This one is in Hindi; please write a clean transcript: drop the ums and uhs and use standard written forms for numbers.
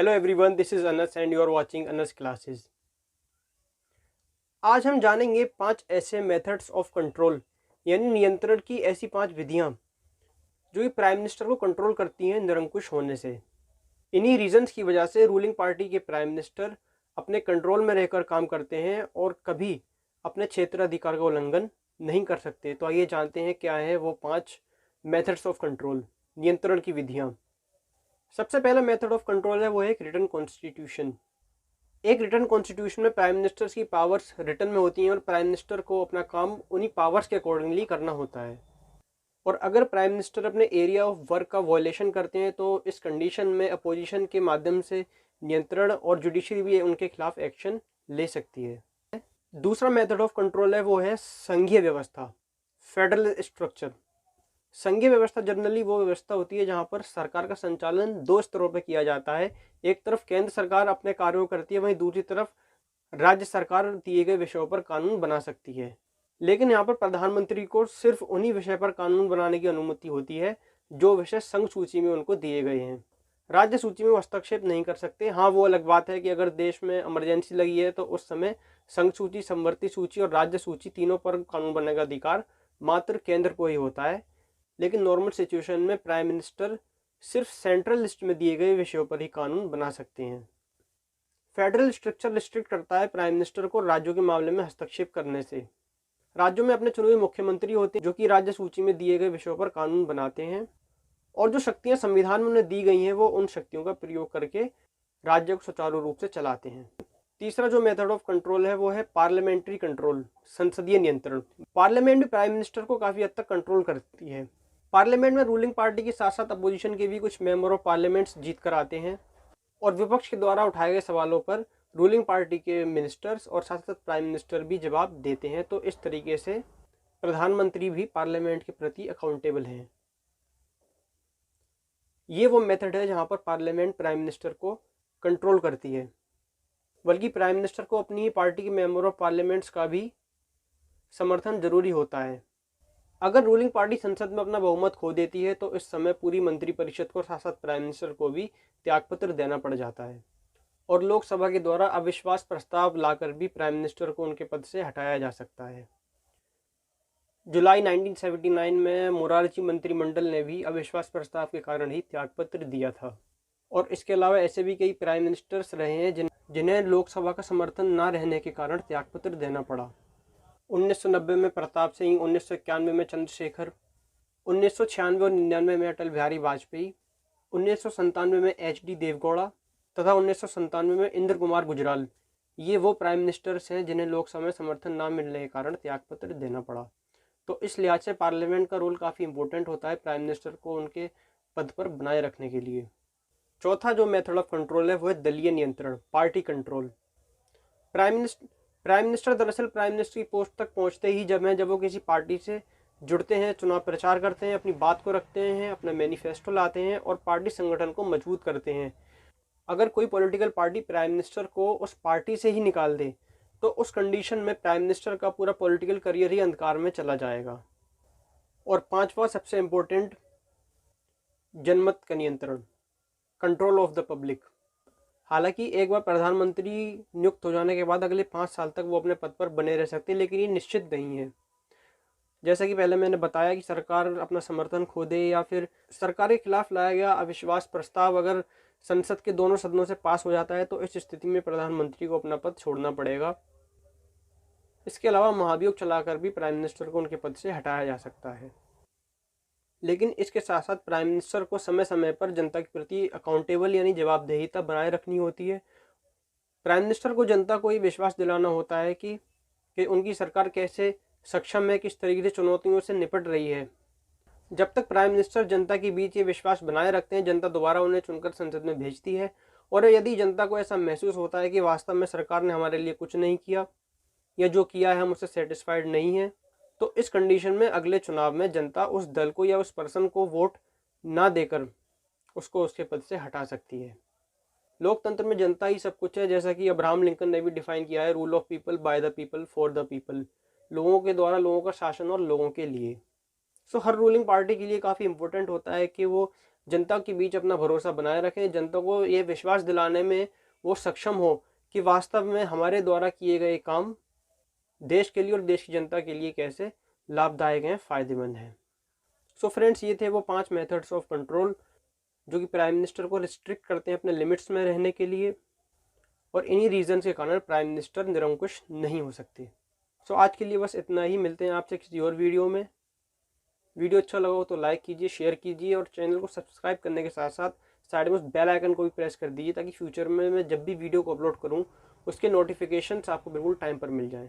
Hello everyone, this is Anas and you are watching Anas classes. आज हम जानेंगे 5 ऐसे मेथड्स ऑफ कंट्रोल यानी नियंत्रण की ऐसी 5 विधियां जो कि प्राइम मिनिस्टर को कंट्रोल करती हैं निरंकुश होने से। इन्हीं रीजंस की वजह से रूलिंग पार्टी के प्राइम मिनिस्टर अपने कंट्रोल में रहकर काम करते हैं और कभी अपने क्षेत्राधिकार का उल्लंघन नहीं कर सकते। तो आइए जानते हैं क्या है वो 5 मेथड्स ऑफ कंट्रोल, नियंत्रण की विधियां। सबसे पहला मेथड ऑफ कंट्रोल है वो है एक रिटन कॉन्स्टिट्यूशन। एक रिटर्न कॉन्स्टिट्यूशन में प्राइम मिनिस्टर्स की पावर्स रिटर्न में होती हैं और प्राइम मिनिस्टर को अपना काम उन्हीं पावर्स के अकॉर्डिंगली करना होता है। और अगर प्राइम मिनिस्टर अपने एरिया ऑफ वर्क का वॉयलेशन करते हैं तो इस कंडीशन में अपोजिशन के माध्यम से नियंत्रण और जुडिशरी भी उनके खिलाफ एक्शन ले सकती है। दूसरा मेथड ऑफ कंट्रोल है वो है संघीय व्यवस्था, फेडरल स्ट्रक्चर। संघीय व्यवस्था जनरली वो व्यवस्था होती है जहाँ पर सरकार का संचालन 2 स्तरों पर किया जाता है। एक तरफ केंद्र सरकार अपने कार्यों करती है, वहीं दूसरी तरफ राज्य सरकार दिए गए विषयों पर कानून बना सकती है। लेकिन यहाँ पर प्रधानमंत्री को सिर्फ उन्हीं विषय पर कानून बनाने की अनुमति होती है जो विषय संघ सूची में उनको दिए गए हैं। राज्य सूची में हस्तक्षेप नहीं कर सकते। हाँ, वो अलग बात है कि अगर देश में इमरजेंसी लगी है तो उस समय संघ सूची, समवर्ती सूची और राज्य सूची तीनों पर कानून बनाने का अधिकार मात्र केंद्र को ही होता है। लेकिन नॉर्मल सिचुएशन में प्राइम मिनिस्टर सिर्फ सेंट्रल लिस्ट में दिए गए विषयों पर ही कानून बना सकते हैं। फेडरल स्ट्रक्चर रिस्ट्रिक्ट करता है प्राइम मिनिस्टर को राज्यों के मामले में हस्तक्षेप करने से। राज्यों में अपने चुने हुए मुख्यमंत्री होते हैं जो कि राज्य सूची में दिए गए विषयों पर कानून बनाते हैं और जो शक्तियां संविधान में उन्हें दी गई हैं वो उन शक्तियों का प्रयोग करके राज्य को सुचारू रूप से चलाते हैं। तीसरा जो मेथड ऑफ कंट्रोल है वो है पार्लियामेंट्री कंट्रोल, संसदीय नियंत्रण। पार्लियामेंट भी प्राइम मिनिस्टर को काफी हद तक कंट्रोल करती है। पार्लियामेंट में रूलिंग पार्टी के साथ साथ अपोजिशन के भी कुछ मेंबर ऑफ पार्लियामेंट्स जीत कर आते हैं और विपक्ष के द्वारा उठाए गए सवालों पर रूलिंग पार्टी के मिनिस्टर्स और साथ साथ प्राइम मिनिस्टर भी जवाब देते हैं। तो इस तरीके से प्रधानमंत्री भी पार्लियामेंट के प्रति अकाउंटेबल हैं। ये वो मेथड है जहां पर पार्लियामेंट प्राइम मिनिस्टर को कंट्रोल करती है। बल्कि प्राइम मिनिस्टर को अपनी ही पार्टी के मेंबर ऑफ पार्लियामेंट्स का भी समर्थन जरूरी होता है। अगर रूलिंग पार्टी संसद में अपना बहुमत खो देती है तो इस समय पूरी मंत्रिपरिषद को साथ साथ प्राइम मिनिस्टर को भी त्यागपत्र देना पड़ जाता है और लोकसभा के द्वारा अविश्वास प्रस्ताव लाकर भी प्राइम मिनिस्टर को उनके पद से हटाया जा सकता है। जुलाई 1979 में मोरारजी मंत्रिमंडल ने भी अविश्वास प्रस्ताव के कारण ही त्यागपत्र दिया था। और इसके अलावा ऐसे भी कई प्राइम मिनिस्टर्स रहे हैं जिन्हें लोकसभा का समर्थन न रहने के कारण त्यागपत्र देना पड़ा। 1990 में प्रताप सिंह, 1991 में चंद्रशेखर, 1996 और 99 में अटल बिहारी वाजपेयी, 1997 में HD देवगौड़ा तथा 1997 में इंद्र कुमार गुजराल। ये वो प्राइम मिनिस्टर्स हैं जिन्हें लोकसभा में समर्थन न मिलने के कारण त्यागपत्र देना पड़ा। तो इस लिहाज से पार्लियामेंट का रोल काफ़ी इंपॉर्टेंट होता है प्राइम मिनिस्टर को उनके पद पर बनाए रखने के लिए। चौथा जो मेथड ऑफ कंट्रोल है वो है दलीय नियंत्रण, पार्टी कंट्रोल। प्राइम मिनिस्टर दरअसल प्राइम मिनिस्टर की पोस्ट तक पहुंचते ही जब वो किसी पार्टी से जुड़ते हैं, चुनाव प्रचार करते हैं, अपनी बात को रखते हैं, अपना मैनिफेस्टो लाते हैं और पार्टी संगठन को मजबूत करते हैं। अगर कोई पॉलिटिकल पार्टी प्राइम मिनिस्टर को उस पार्टी से ही निकाल दे तो उस कंडीशन में प्राइम मिनिस्टर का पूरा पॉलिटिकल करियर ही अंधकार में चला जाएगा। और पांचवा सबसे इंपॉर्टेंट, जनमत का नियंत्रण, कंट्रोल ऑफ द पब्लिक। हालांकि एक बार प्रधानमंत्री नियुक्त हो जाने के बाद अगले 5 साल तक वो अपने पद पर बने रह सकते हैं, लेकिन ये निश्चित नहीं है। जैसा कि पहले मैंने बताया कि सरकार अपना समर्थन खो दे या फिर सरकार के खिलाफ लाया गया अविश्वास प्रस्ताव अगर संसद के दोनों सदनों से पास हो जाता है तो इस स्थिति में प्रधानमंत्री को अपना पद छोड़ना पड़ेगा। इसके अलावा महाभियोग चलाकर भी प्राइम मिनिस्टर को उनके पद से हटाया जा सकता है। लेकिन इसके साथ साथ प्राइम मिनिस्टर को समय समय पर जनता के प्रति अकाउंटेबल यानी जवाबदेहिता बनाए रखनी होती है। प्राइम मिनिस्टर को जनता को ये विश्वास दिलाना होता है कि उनकी सरकार कैसे सक्षम है, किस तरीके से चुनौतियों से निपट रही है। जब तक प्राइम मिनिस्टर जनता के बीच ये विश्वास बनाए रखते हैं, जनता दोबारा उन्हें चुनकर संसद में भेजती है। और यदि जनता को ऐसा महसूस होता है कि वास्तव में सरकार ने हमारे लिए कुछ नहीं किया या जो किया है हम उससे सेटिस्फाइड नहीं है, तो इस कंडीशन में अगले चुनाव में जनता उस दल को या उस पर्सन को वोट ना देकर उसको उसके पद से हटा सकती है। लोकतंत्र में जनता ही सब कुछ है, जैसा कि अब्राहम लिंकन ने भी डिफाइन किया है, rule of people, by the people, for the people. लोगों के द्वारा लोगों का शासन और लोगों के लिए। सो हर रूलिंग पार्टी के लिए काफ़ी इंपॉर्टेंट होता है कि वो जनता के बीच अपना भरोसा बनाए रखें, जनता को ये विश्वास दिलाने में वो सक्षम हो कि वास्तव में हमारे द्वारा किए गए काम देश के लिए और देश की जनता के लिए कैसे लाभदायक हैं, फ़ायदेमंद हैं। सो फ्रेंड्स, ये थे वो 5 मेथड्स ऑफ कंट्रोल जो कि प्राइम मिनिस्टर को रिस्ट्रिक्ट करते हैं अपने लिमिट्स में रहने के लिए, और इन्हीं रीजन के कारण प्राइम मिनिस्टर निरंकुश नहीं हो सकते। सो आज के लिए बस इतना ही। मिलते हैं आपसे किसी और वीडियो में। वीडियो अच्छा लगा हो तो लाइक कीजिए, शेयर कीजिए और चैनल को सब्सक्राइब करने के साथ साथ साइड में उस बेल आइकन को भी प्रेस कर दीजिए ताकि फ्यूचर में मैं जब भी वीडियो को अपलोड करूं उसके नोटिफिकेशंस आपको बिल्कुल टाइम पर मिल जाएं।